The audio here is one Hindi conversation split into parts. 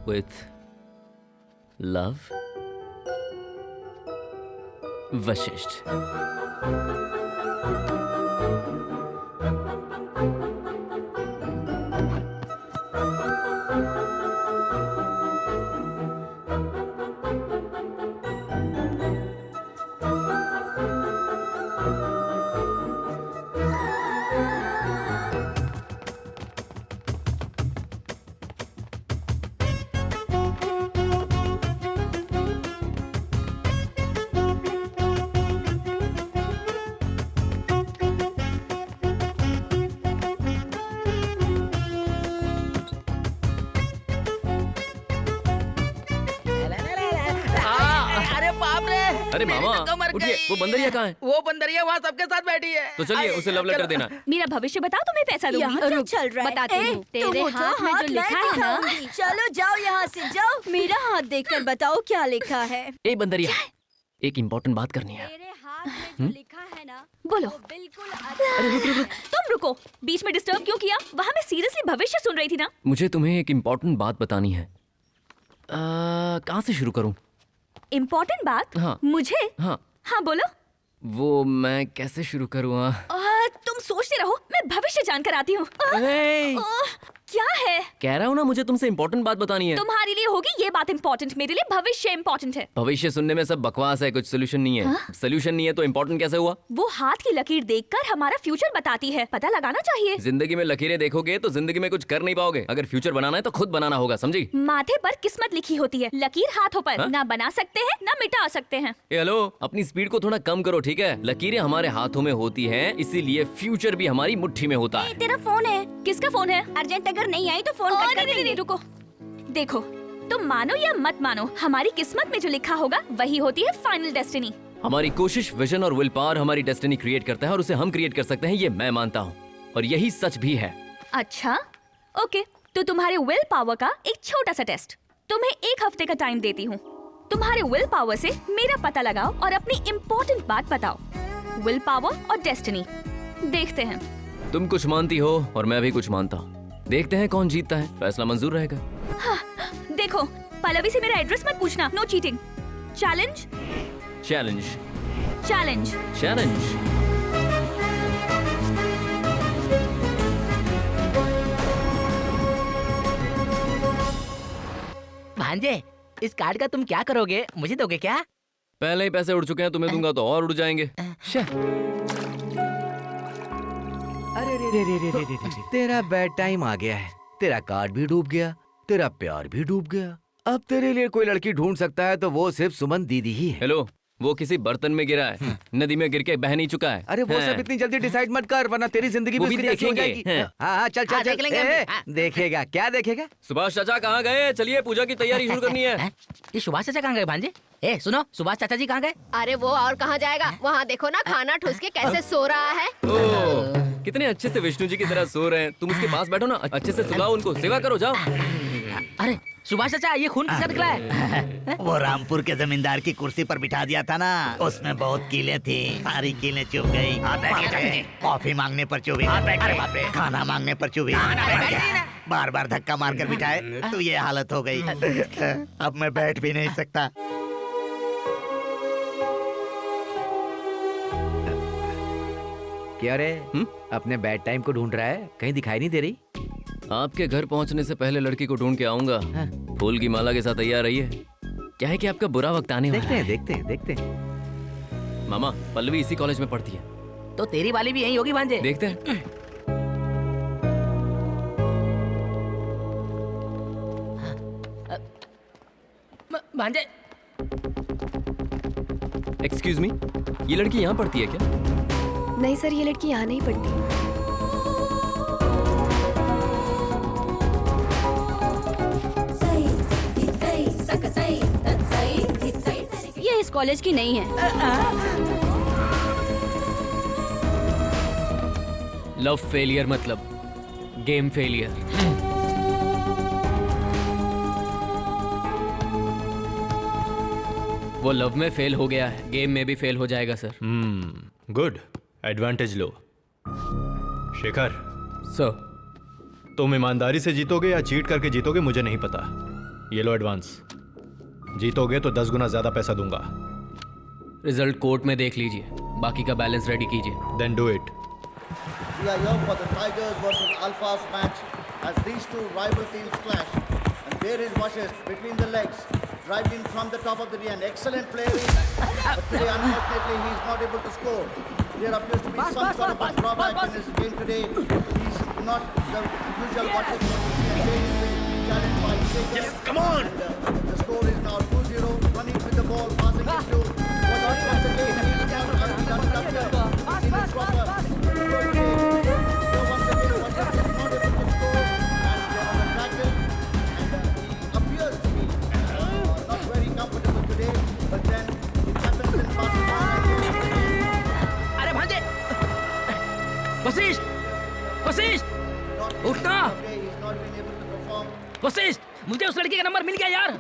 with love, Vashishtha. अरे मामा उठिए, वो बंदरिया कहाँ है? वो बंदरिया वहाँ सबके साथ बैठी है। तो चलिए उसे लव लेटर देना। मेरा भविष्य बताओ, तुम्हें पैसा दूंगी। यहाँ क्या चल रहा है? बताती हूँ। तेरे तुम हाथ में जो लिखा है ना, चलो जाओ यहाँ से, जाओ। मेरा हाथ देखकर बताओ क्या लिखा है। ए बंदरिया, एक इम्पोर्टेंट बात करनी है। मेरे हाथ में जो लिखा है ना, बोलो। वो बिल्कुल अरे रुक रुक रुक, तुम रुको, बीच में डिस्टर्ब क्यों किया? वहाँ मैं सीरियसली भविष्य सुन रही थी ना। मुझे तुम्हें एक इम्पोर्टेंट बात बतानी है। कहाँ से शुरू करूँ? इम्पोर्टेंट बात? हाँ। मुझे? हाँ हाँ बोलो। वो मैं कैसे शुरू करूँ? तुम सोचते रहो, मैं भविष्य जानकर आती हूँ। क्या है? कह रहा हूँ ना, मुझे तुमसे इम्पोर्टेंट बात बतानी है। तुम्हारे लिए होगी ये बात इम्पोर्टेंट, मेरे लिए भविष्य इम्पोर्टेंट है। भविष्य सुनने में सब बकवास है, कुछ सोल्यूशन नहीं है। सोल्यूशन नहीं है तो इम्पोर्टेंट कैसे हुआ? वो हाथ की लकीर देखकर हमारा फ्यूचर बताती है, पता लगाना चाहिए। जिंदगी में लकीरें देखोगे तो जिंदगी में कुछ कर नहीं पाओगे। अगर फ्यूचर बनाना है तो खुद बनाना होगा, समझी? माथे पर किस्मत लिखी होती है, लकीर हाथों पर। ना बना सकते हैं ना मिटा सकते हैं। हेलो, अपनी स्पीड को थोड़ा कम करो, ठीक है? लकीरें हमारे हाथों में होती हैं, इसीलिए फ्यूचर भी हमारी मुट्ठी में होता है। तेरा फोन है। किसका फोन है? अर्जेंट अगर नहीं आई तो फोन कट कर देंगे। रुको, देखो, तुम मानो या मत मानो, हमारी किस्मत में जो लिखा होगा वही होती है फाइनल डेस्टिनी। हमारी कोशिश, विजन और विल पावर हमारी डेस्टिनी क्रिएट करता है और उसे हम क्रिएट कर सकते हैं, ये मैं मानता हूँ। और यही सच भी है। अच्छा, ओके, तो तुम्हारे विल पावर का एक छोटा सा टेस्ट। तुम्हें 1 हफ्ते का टाइम देती हूँ। तुम्हारे विल पावर से मेरा पता लगाओ और अपनी इम्पोर्टेंट बात बताओ। विल पावर और डेस्टिनी, देखते हैं। तुम कुछ मानती हो और मैं भी कुछ मानता हूँ। देखते हैं कौन जीतता है, फैसला मंजूर रहेगा। हाँ, देखो, पल्लवी से मेरा एड्रेस मत पूछना, no cheating. Challenge challenge challenge challenge. भांजे, इस कार्ड का तुम क्या करोगे? मुझे दोगे क्या? पहले ही पैसे उड़ चुके हैं, तुम्हें दूंगा तो और उड़ जाएंगे। अरे रे, तेरा बैड टाइम आ गया है। तेरा कार्ड भी डूब गया, तेरा प्यार भी डूब गया। अब तेरे लिए कोई लड़की ढूंढ सकता है तो वो सिर्फ सुमन दीदी ही है। हेलो, वो किसी बर्तन में गिरा है, नदी में गिर के बह नहीं चुका है। अरे वो सब इतनी जल्दी डिसाइड मत कर, वरना तेरी जिंदगी वो भी भी उसकी जैसी हो देखेंगे। जाएगी। हाँ, चल चल देख लेंगे हम। चल। देखेगा क्या देखेगा? सुभाष चाचा कहाँ गए? चलिए पूजा की तैयारी शुरू करनी है। ये सुभाष चाचा कहाँ गए भांजे? ए सुनो, सुभाष चाचा जी कहाँ गए? अरे वो और कहाँ जाएगा? वहाँ देखो ना, खाना ठूस के कैसे सो रहा है। ओह, कितने अच्छे से विष्णु जी की तरह सो रहे हैं। तुम उसके पास बैठो ना, अच्छे से सुलाओ उनको, सेवा करो, जाओ। अरे सुभाष चाचा, ये खून किसका निकला है? वो रामपुर के जमींदार की कुर्सी पर बिठा दिया था ना, उसमें बहुत कीलें थी, सारी कीलें चुभ गई। कॉफी मांगने पर चुभी, खाना मांगने पर चुभी, बार बार धक्का मारकर बिठाए तो ये हालत हो गई। अब मैं बैठ भी नहीं सकता। क्या रे, अपने बैड टाइम को ढूंढ रहा है? कहीं दिखाई नहीं दे रही? आपके घर पहुंचने से पहले लड़की को ढूंढ के आऊंगा। फूल की माला के साथ तैयार रहिए। क्या है कि आपका बुरा वक्त आने वाला है। देखते हैं। मामा, पल्लवी इसी कॉलेज में पढ़ती है। तो तेरी वाली भी यही होगी भांजे। देखते हैं। भांजे, एक्सक्यूज मी, ये लड़की यहाँ पढ़ती है क्या? नहीं सर, ये लड़की यहाँ नहीं पढ़ती। ये इस कॉलेज की नहीं है। लव फेलियर मतलब गेम फेलियर। वो लव में फेल हो गया है, गेम में भी फेल हो जाएगा सर। गुड, एडवांटेज लो। शेखर सर, तुम ईमानदारी से जीतोगे या चीट करके जीतोगे मुझे नहीं पता, ये लो एडवांस। जीतोगे तो 10 गुना ज्यादा पैसा दूंगा। रिजल्ट कोर्ट में देख लीजिए, बाकी का बैलेंस रेडी कीजिए। Then do it. We are here for the Tigers versus Alphas match as these two rival teams clash. And there is Vashish between the legs, driving in from the top of the end. Excellent play, but today unfortunately he is not able to score. There appears to be some sort of a drawback in his game today. He's not the usual Vashish who is being challenged by Shaker. Yes, come on! And, the score is now 2-0. Running with the ball, passing it to Vashish once again. He's down up here. He's in his proper. अरे भांजे, वशिष्ठ, वशिष्ठ, उठना। वशिष्ठ, मुझे उस लड़की का नंबर मिल गया यार।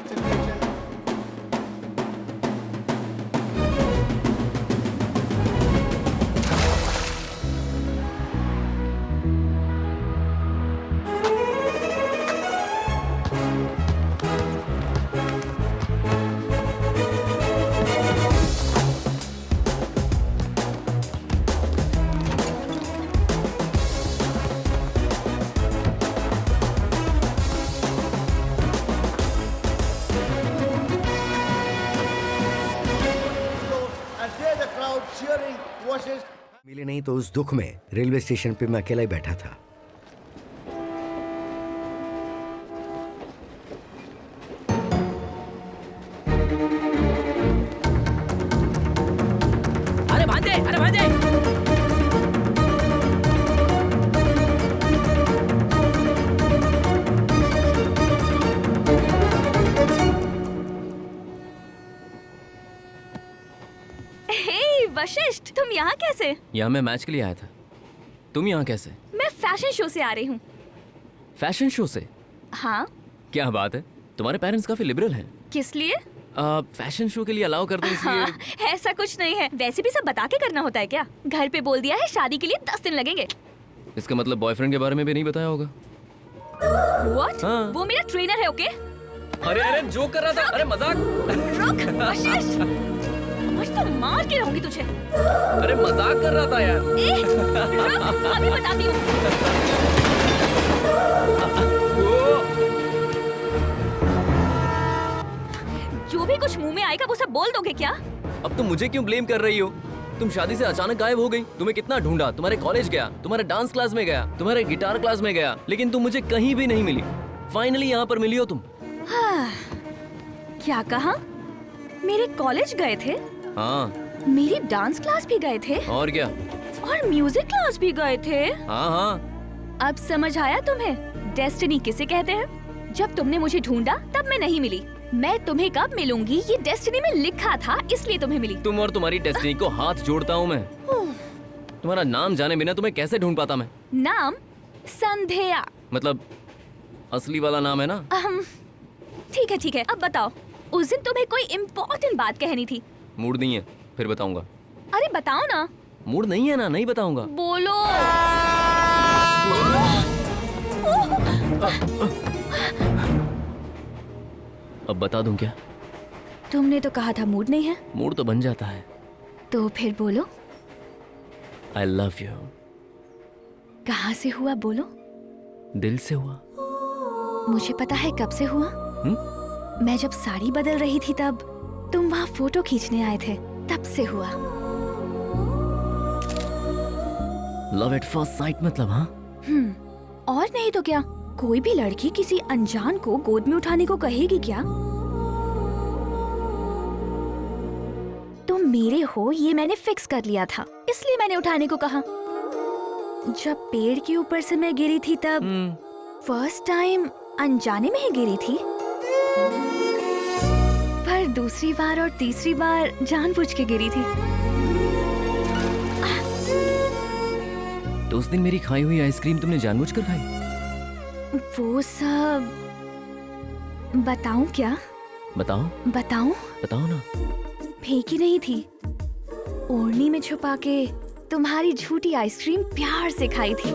मिले नहीं तो उस दुख में रेलवे स्टेशन पे मैं अकेला ही बैठा था। अरे भांजे, अरे भांजे। वशिष्ठ, तुम यहाँ कैसे? यहाँ मैं मैच के लिए आया था। तुम यहाँ कैसे? मैं फैशन शो से आ रही हूँ। फैशन शो से? हाँ। क्या बात है, तुम्हारे पेरेंट्स काफी लिबरल हैं। किस लिए? फैशन शो के लिए अलाउ करते हैं इसलिए। हाँ, ऐसा कुछ नहीं है। वैसे भी सब बता के करना होता है क्या? घर पे बोल दिया है शादी के लिए 10 दिन लगेंगे। इसका मतलब बॉयफ्रेंड के बारे में भी नहीं बताया होगा। What? हाँ। वो मेरा ट्रेनर है, ओके? अरे अरे जोक कर रहा था। अरे मजाक। रुक वशिष्ठ, आज तो मार के रहूंगी तुझे। अरे मजाक कर रहा था यार। रुक, अभी बताती हूँ। जो भी कुछ मुंह में आएगा वो सब बोल दोगे क्या? अब तुम मुझे क्यों ब्लेम कर रही हो? तुम शादी से अचानक गायब हो गई। तुम्हें कितना ढूंढा, तुम्हारे कॉलेज गया, तुम्हारे डांस क्लास में गया, तुम्हारे गिटार क्लास में गया, लेकिन तुम मुझे कहीं भी नहीं मिली। फाइनली यहाँ पर मिली हो तुम। हाँ, क्या कहा? मेरे कॉलेज गए थे? हाँ। मेरी डांस क्लास भी गए थे? और क्या? और म्यूजिक क्लास भी गए थे? हाँ हाँ। अब समझ आया तुम्हें डेस्टिनी किसे कहते हैं? जब तुमने मुझे ढूंढा तब मैं नहीं मिली। मैं तुम्हें कब मिलूंगी ये डेस्टिनी में लिखा था, इसलिए तुम्हें मिली। तुम और तुम्हारी डेस्टिनी को हाथ जोड़ता हूँ मैं। तुम्हारा नाम जाने बिना तुम्हें कैसे ढूंढ पाता मैं? नाम संध्या। मतलब असली वाला नाम है ना? ठीक है ठीक है, अब बताओ। उस दिन तुम्हें कोई इम्पोर्टेंट बात कहनी थी। मूड नहीं है, फिर बताऊंगा। अरे बताओ ना। मूड नहीं है ना, नहीं बताऊंगा। बोलो। अब बता दूं क्या? तुमने तो कहा था मूड नहीं है। मूड तो बन जाता है। तो फिर बोलो। I love you। कहाँ से हुआ बोलो? दिल से हुआ। मुझे पता है कब से हुआ। मैं जब साड़ी बदल रही थी तब तुम वहाँ फोटो खींचने आए थे, तब से हुआ। लव एट फर्स्ट साइट मतलब? हाँ। और नहीं तो क्या, कोई भी लड़की किसी अनजान को गोद में उठाने को कहेगी क्या? तुम मेरे हो ये मैंने फिक्स कर लिया था, इसलिए मैंने उठाने को कहा। जब पेड़ के ऊपर से मैं गिरी थी तब फर्स्ट टाइम अनजाने में ही गिरी थी, पर दूसरी बार और तीसरी बार जानबूझ के गिरी थी। तो उस दिन मेरी खाई हुई आइसक्रीम तुमने जानबूझकर खाई? वो सब बताऊं क्या? बताओ। बताऊं? बताओ ना। फेंकी नहीं थी, ओढ़नी में छुपा के तुम्हारी झूठी आइसक्रीम प्यार से खाई थी।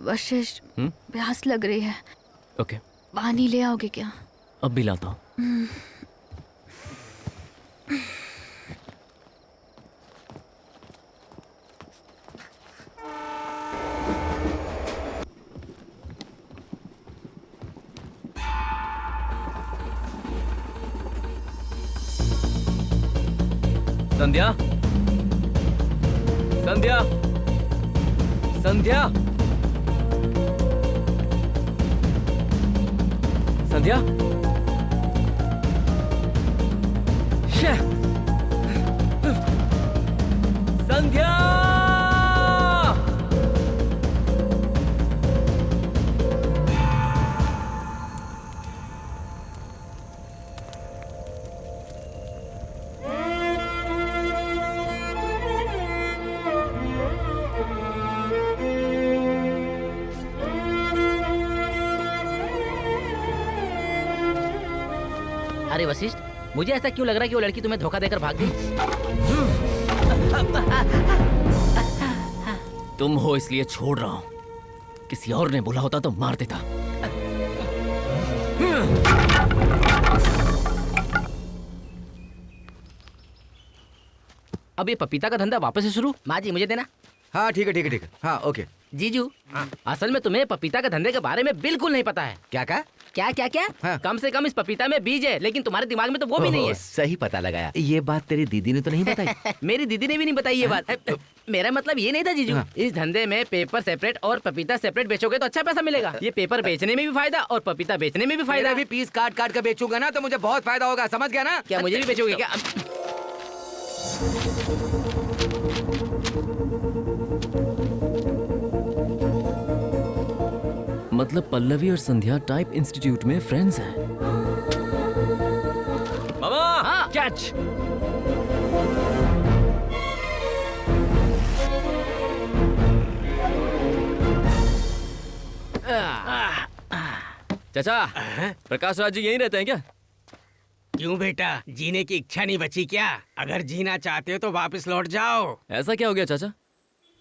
वशिष्ठ, प्यास लग रही है, ओके, पानी ले आओगे क्या? अब भी लाता हूँ। संध्या, संध्या, संध्या, संध्या, संध्या। अरे वशिष्ठ, मुझे ऐसा क्यों लग रहा है कि वो लड़की तुम्हें धोखा देकर भाग गई? तुम हो इसलिए छोड़ रहा हूं। किसी और ने बोला होता तो मार देता। अब ये पपीता का धंधा वापस से शुरू? माँ जी मुझे देना। हाँ ठीक है ठीक है ठीक है, हाँ ओके। जीजू, असल में तुम्हें पपीता के धंधे के बारे में बिल्कुल नहीं पता है। क्या कहा? क्या क्या क्या? हाँ। कम से कम इस पपीता में बीज है, लेकिन तुम्हारे दिमाग में तो वो भी नहीं है। सही पता लगाया। ये बात तेरी दीदी ने तो नहीं बताई? मेरी दीदी ने भी नहीं बताई ये बात। मेरा मतलब ये नहीं था जीजू। इस धंधे में पेपर सेपरेट और पपीता सेपरेट बेचोगे तो अच्छा पैसा मिलेगा। ये पेपर बेचने में भी फायदा और पपीता बेचने में भी फायदा। मेरा भी पीस काट काट कर बेचूंगा ना तो मुझे बहुत फायदा होगा, समझ गया ना? क्या मुझे भी बेचोगे क्या? मतलब पल्लवी और संध्या टाइप इंस्टीट्यूट में फ्रेंड्स हैं। मामा, हाँ। कैच। चाचा, प्रकाश राज जी यहीं रहते हैं क्या? क्यों बेटा, जीने की इच्छा नहीं बची क्या? अगर जीना चाहते हो तो वापस लौट जाओ। ऐसा क्या हो गया चाचा?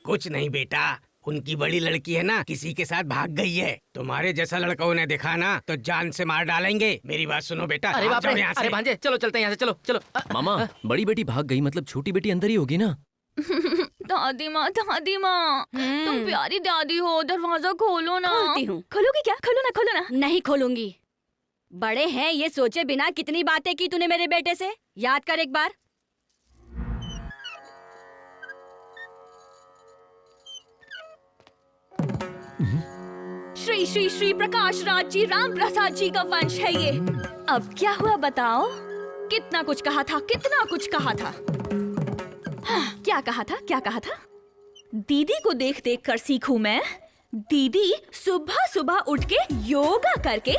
कुछ नहीं बेटा, उनकी बड़ी लड़की है ना, किसी के साथ भाग गई है। तुम्हारे जैसा लड़का उन्हें देखा ना तो जान से मार डालेंगे। मेरी बात सुनो बेटा। अरे आप बाप जाओ रे, यहाँ से। अरे भांजे चलो चलते हैं यहाँ से, चलो चलो। मामा, बड़ी बेटी भाग गई मतलब छोटी बेटी अंदर ही होगी ना? दादी माँ, दादी माँ, तुम प्यारी दादी हो, दरवाजा खोलो ना। खोलती हूँ। खोलोगी क्या? खोलो ना, खोलो ना। नहीं खोलूंगी। बड़े हैं ये सोचे बिना कितनी बातें की तूने मेरे बेटे से, याद कर एक बार। श्री श्री श्री प्रकाश राज जी राम प्रसाद जी का वंश है ये। अब क्या हुआ बताओ? कितना कुछ कहा था, कितना कुछ कहा था। हाँ, क्या कहा था, क्या कहा था? दीदी को देख देख कर सीखूं मैं। दीदी सुबह सुबह उठ के योगा करके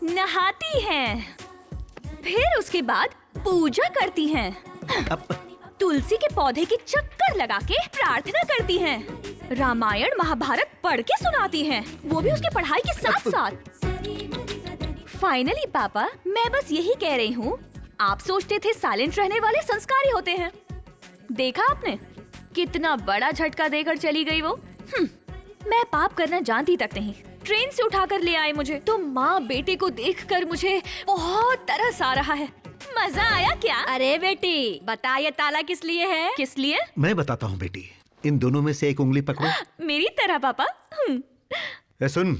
नहाती हैं, फिर उसके बाद पूजा करती हैं, तुलसी के पौधे की चक्कर लगा के प्रार्थना करती हैं, रामायण महाभारत पढ़ के सुनाती हैं, वो भी उसकी पढ़ाई के साथ साथ। फाइनली पापा, मैं बस यही कह रही हूँ, आप सोचते थे साइलेंट रहने वाले संस्कारी होते हैं, देखा आपने कितना बड़ा झटका देकर चली गई वो। मैं पाप करना जानती तक नहीं, ट्रेन से उठाकर ले आए मुझे, तो माँ बेटे को देखकर मुझे बहुत तरस आ रहा है। मजा आया क्या? अरे बेटी बता, ये ताला किस लिए है? किस लिए? मैं बताता हूँ बेटी, इन दोनों में से एक उंगली पकड़ो। मेरी तरह पापा। ए सुन,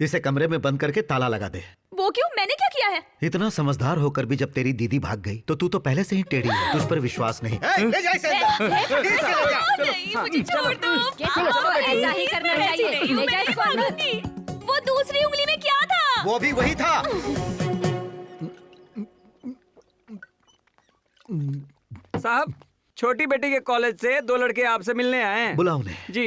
इसे कमरे में बंद करके ताला लगा दे। वो क्यों? मैंने क्या किया है? इतना समझदार होकर भी जब तेरी दीदी भाग गई तो तू तो पहले से ही टेढ़ी है, तुझ पर विश्वास नहीं। ले जा इसे अंदर। नहीं, मुझे छोड़ दो। ऐसा ही करना चाहिए। ले जा इसको अंदर। वो दूसरी उंगली में क्या था? वो भी वही था। साहब, छोटी बेटी के कॉलेज से 2 लड़के आपसे मिलने आए हैं। बुला उन्हें। जी,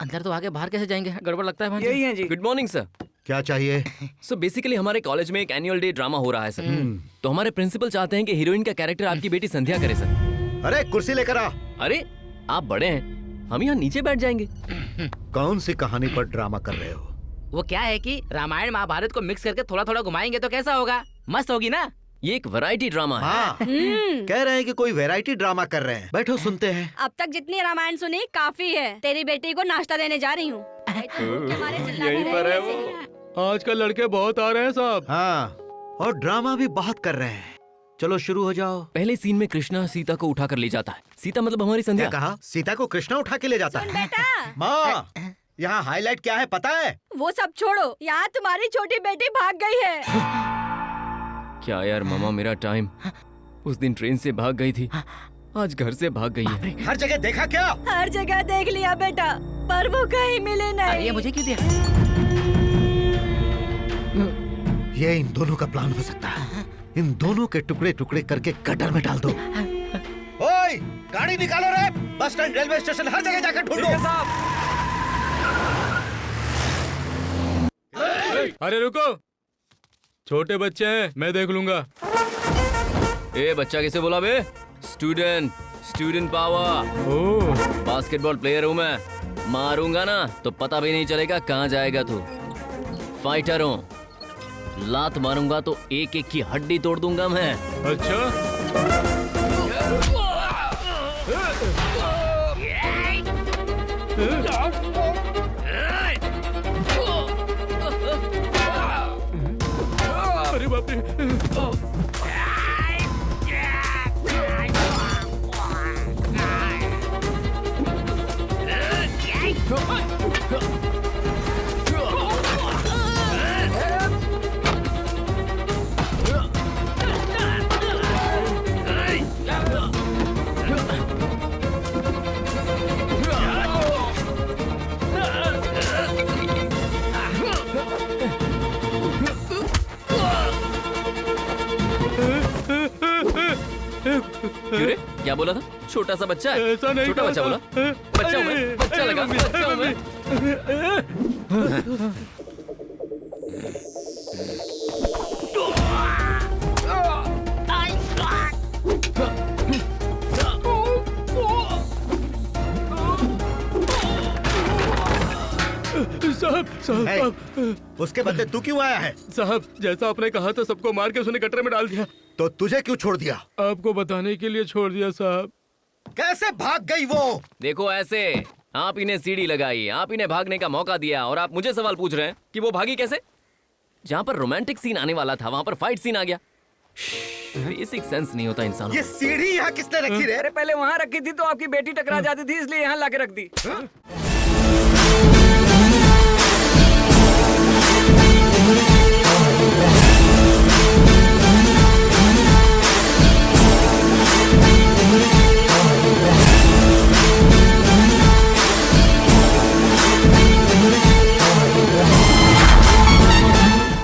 अंदर तो आगे बाहर कैसे जाएंगे? गड़बड़ लगता है भांजे। यही है जी। Good morning sir. क्या चाहिए? सो बेसिकली हमारे कॉलेज में एक एनुअल डे ड्रामा हो रहा है सर। तो हमारे प्रिंसिपल चाहते हैं कि हीरोइन का कैरेक्टर आपकी बेटी संध्या करे सर। अरे कुर्सी लेकर आ। अरे आप बड़े हैं, हम यहाँ नीचे बैठ जाएंगे। कौन सी कहानी पर ड्रामा कर रहे हो? वो क्या है कि रामायण महाभारत को मिक्स करके थोड़ा थोड़ा घुमाएंगे तो कैसा होगा? मस्त होगी ना? ये एक वैरायटी ड्रामा है। हाँ, कह रहे हैं कि कोई वैरायटी ड्रामा कर रहे हैं। बैठो सुनते हैं। अब तक जितनी रामायण सुनी काफी है। तेरी बेटी को नाश्ता देने जा रही हूँ। यहीं पर है वो। आजकल लड़के बहुत आ रहे हैं साहब। हाँ, और ड्रामा भी बहुत कर रहे हैं। चलो शुरू हो जाओ। पहले सीन में कृष्णा सीता को उठा कर ले जाता है। सीता मतलब हमारी क्या संध्या। कहा? सीता को कृष्णा उठा के ले जाता है? बेटा माँ, यहाँ हाईलाइट क्या है पता है? वो सब छोड़ो, यहाँ तुम्हारी छोटी बेटी भाग गई है। क्या यार मामा, मेरा टाइम। उस दिन ट्रेन से भाग गई थी, आज घर से भाग गई है। हर जगह देखा क्या? हर जगह देख लिया बेटा, पर वो कहीं मिले नहीं। ये मुझे क्यों दिया? ये इन दोनों का प्लान हो सकता है। इन दोनों के टुकड़े टुकड़े करके गटर में डाल दो। ओए, गाड़ी निकालो रे! बस स्टैंड, रेलवे स्टेशन, हर जगह जाकर ढूंढो। अरे रुको, छोटे बच्चे हैं, मैं देख लूंगा। ए बच्चा किसे बोला बे? Student, student power. ओह, बास्केटबॉल प्लेयर हूँ मैं। मारूंगा ना तो पता भी नहीं चलेगा कहाँ जाएगा तू। फाइटर हूँ, लात मारूंगा तो एक एक की हड्डी तोड़ दूंगा मैं। अच्छा। अरे बाप रे। क्यों रे? क्या बोला था? छोटा सा बच्चा है? ऐसा नहीं छोटा कहा बच्चा था। बोला? बच्चा हूँ मैं, बच्चा लगा, बच्चा हूँ मैं। साहब, साहब, उसके बदले तू क्यों आया है? साहब, जैसा आपने कहा था सबको मार के उसने गटर में डाल दिया। तो तुझे क्यों छोड़ दिया? आपको बताने के लिए छोड़ दिया साहब। कैसे भाग गई वो? देखो ऐसे, आप इन्हें सीढ़ी लगाई, आप इन्हें भागने का मौका दिया और आप मुझे सवाल पूछ रहे हैं कि वो भागी कैसे? जहाँ पर रोमांटिक सीन आने वाला था वहाँ पर फाइट सीन आ गया। बेसिक सेंस नहीं होता इंसानों ये को। सीढ़ी यहाँ किसने रखी रे? अरे पहले वहाँ रखी थी तो आपकी बेटी टकरा जाती थी, इसलिए यहाँ लाके रख दी।